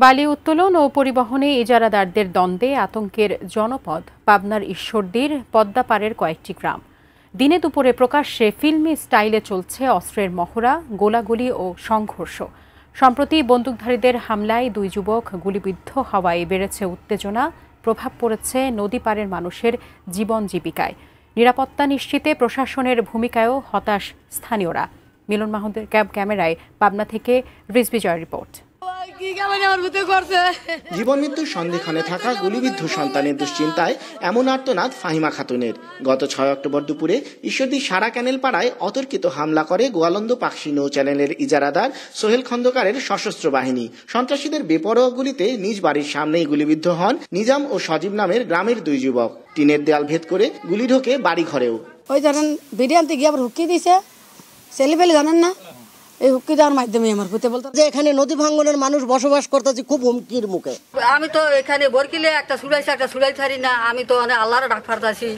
বালি উত্তোলন ও পরিবহনে ইজারাদারদের দ্বন্দ্বে আতঙ্কের জনপদ পাবনার ঈশ্বরদীর পদ্মাপাড়ের কয়েকটি গ্রাম। দিনে দুপুরে প্রকাশ্যে ফিল্মি স্টাইলে চলছে অস্ত্রের মহড়া, গোলাগুলি ও সংঘর্ষ। সম্প্রতি বন্দুকধারীদের হামলায় 2 যুবক গুলিবিদ্ধ হওয়ায় বেড়েছে উত্তেজনা, প্রভাব পড়েছে নদী পাড়ের মানুষের জীবন জীবিকায়। নিরাপত্তা নিশ্চিতে প্রশাসনের ভূমিকায়ও হতাশ স্থানীয়রা। মিলন মাহমুদের ক্যামেরায় পাবনা থেকে রিজভি জয়ের রিপোর্ট। জীবন মৃত্যুর সন্ধিক্ষণে থাকা গুলিবিদ্ধ সন্তানের দুশ্চিন্তায় এমন আর্তনাদ ফাহিমা খাতুনের। গত 6 অক্টোবর দুপুরে ঈশ্বরদী সারা ক্যানেল পাড়ায় অতর্কিত হামলা করে গোয়ালন্দ পাকশি নৌ চ্যানেলের ইজারাদার সোহেল খন্দকারের সশস্ত্র বাহিনী। সন্ত্রাসীদের বেপরোয়া গুলিতে নিজ বাড়ির সামনেই গুলিবিদ্ধ হন নিজাম ও সজীব নামের গ্রামের 2 যুবক। টিনের দেয়াল ভেদ করে গুলি ঢোকে বাড়ি ঘরেও। ওই ধরেন বিরিয়ানিতে গিয়ে আবার হুক্কি দিছে, ছেলেপেলে জানেন না, এই হুক্কি দেওয়ার মাধ্যমে আমার পুঁতে বলতো যে এখানে নদী ভাঙ্গনের মানুষ বসবাস করতেছে খুব হুমকির মুখে। আমি তো এখানে বরকিলে একটা ছুড়াই ছাড়ি না, আমি তো আল্লাহর ডাক ফারতাছি।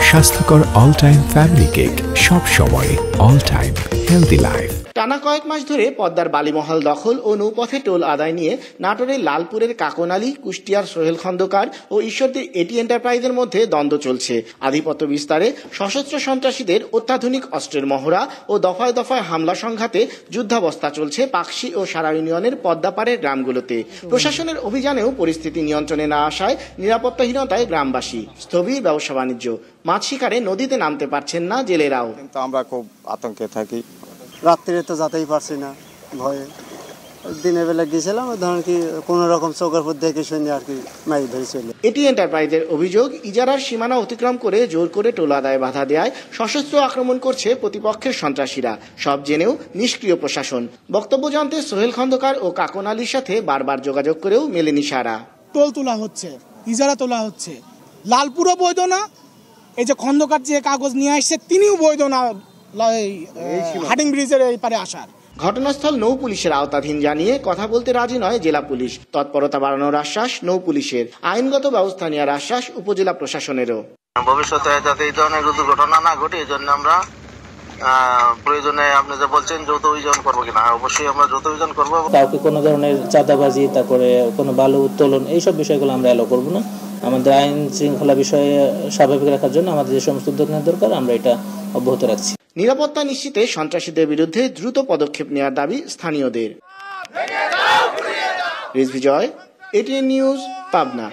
স্বাস্থ্যকর অল টাইম ফ্যামিলি কেক, সব সময় অল টাইম হেলদি লাইফ। টানা কয়েক মাস ধরে পদ্মার বালিমহল দখল ও নৌপথে টোল আদায় নিয়ে নাটোরের লালপুরের কাকনালী, কুষ্টিয়ার সোহেল খন্দকার ও ঈশ্বরদীর এটি এন্টারপ্রাইজের মধ্যে দ্বন্দ্ব চলছে। আধিপত্য বিস্তারে সশস্ত্র সন্ত্রাসীদের অত্যাধুনিক অস্ত্রের মহড়া ও দফায় দফায় হামলা সংঘাতে যুদ্ধাবস্থা চলছে পাকশি ও সারা ইউনিয়নের পদ্মাপাড়ের গ্রামগুলোতে। প্রশাসনের অভিযানেও পরিস্থিতি নিয়ন্ত্রণে না আসায় নিরাপত্তাহীনতায় গ্রামবাসী। স্থবির ব্যবসা বাণিজ্য, মাছ শিকারে নদীতে নামতে পারছেন না জেলেরাও। কিন্তু আমরা খুব আতঙ্কে থাকি। রাত্রে তো যেতেই পারছি না ভয়ে। দিনের বেলা গিয়েছিলাম, ধরেন কি কোনো রকম চোখের উপর দেখে শুনে আর কি মাই ধরেছিল। এটি এন্টারপ্রাইজের অভিযোগ, ইজারার সীমানা অতিক্রম করে জোর করে টোল আদায় বাধা দেয় সশস্ত্র আক্রমণ করছে প্রতিপক্ষের সন্ত্রাসীরা। সব জেনেও নিষ্ক্রিয় প্রশাসন। বক্তব্য জানতে সোহেল খন্দকার ও কাকনালীর সাথে বারবার যোগাযোগ করেও মেলেনি সাড়া। টোল তোলা হচ্ছে, ইজারা তোলা হচ্ছে, লালপুরও বৈধ না। এই যে খন্দকার যে কাগজ নিয়ে আসছে তিনিও বৈধ না হাডিং ব্রিজের এই পারে আসার। ঘটনাস্থল নৌ পুলিশের আওতাধীন জানিয়ে কথা বলতে রাজি নয় জেলা পুলিশ। তৎপরতা বাড়ানোর আশ্বাস নৌ পুলিশের, আইনগত ব্যবস্থা নেওয়ার আশ্বাস উপজেলা প্রশাসনেরও। ভবিষ্যতে যাতে এই ধরনের দুর্ঘটনা না ঘটে এই জন্য আমরা প্রয়োজনে আপনি যে বলছেন যৌথ অভিযান করবো কিনা, অবশ্যই আমরা যৌথ অভিযান করবো। কাউকে কোনো ধরনের চাঁদাবাজি, তারপরে কোনো বালু উত্তোলন, এইসব বিষয়গুলো আমরা এলো করবো না। আমাদের আইন শৃঙ্খলা বিষয়ে স্বাভাবিক রাখার জন্য আমাদের যে সমস্ত উদ্যোগ নেওয়া দরকার আমরা এটা অব্যাহত রাখছি। নিরাপত্তা নিশ্চিতে সন্ত্রাসীদের বিরুদ্ধে দ্রুত পদক্ষেপ নেওয়ার দাবি স্থানীয়দের। রিজভি জয়, এটিএন নিউজ, পাবনা।